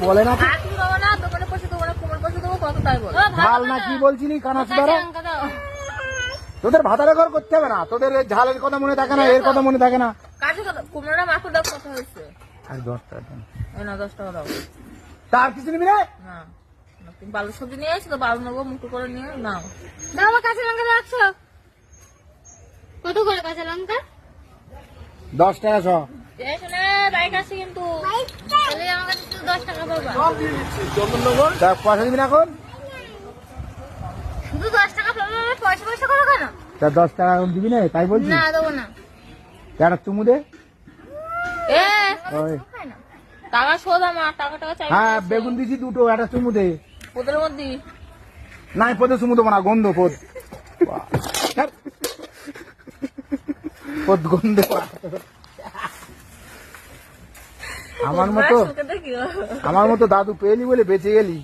বলে না তুমি বাবা না দোকানে পয়সা দেবো না, কোমর পয়সা দেবো, কত তাই বল। ঝাল না কি বলছিলি কানা সুদারা? তোদের ভাতারে ঘর করতে হবে না, তোদের এই ঝালের কথা মনে থাকে না, এর কথা মনে থাকে না। কাজে কথা কোমরটা মাখো দাও, কত হয়েছে? আর 10 টাকা দেন। এই না 10 টাকা দাও। তার কিছু নিবি না? না তুমি বালু সবজি নিয়ে আসছো তো, বালু নেবো, মুখো করে নিয়ে নাও। দাও আমার কাঁচা লঙ্কা রাখছো, কত করে কাঁচা লঙ্কা? 10 টাকা ছ। এখানে বাইক আছে কিন্তু, তাহলে আমার কাছে শুধু 10 টাকা পাবা। তা পয়সা দিবি না এখন? শুধু 10 টাকা পাবা, পয়সা পয়সা করো কেন? তা 10 টাকা এখন দিবি না তাই বলছি? না দেবো না। একটা চুমু দে। এ ওই খাই না। টাকা শোধ আমার, টাকা টাকা চাই। হ্যাঁ বেগুন দিছি দুটো, একটা চুমু দে। ওদের মধ্যে নাই পদে চুমু দেবো না, গন্ধ পদ। পদ গন্ধ। আমার মতো দাদু পেলি বলে বেঁচে গেলি।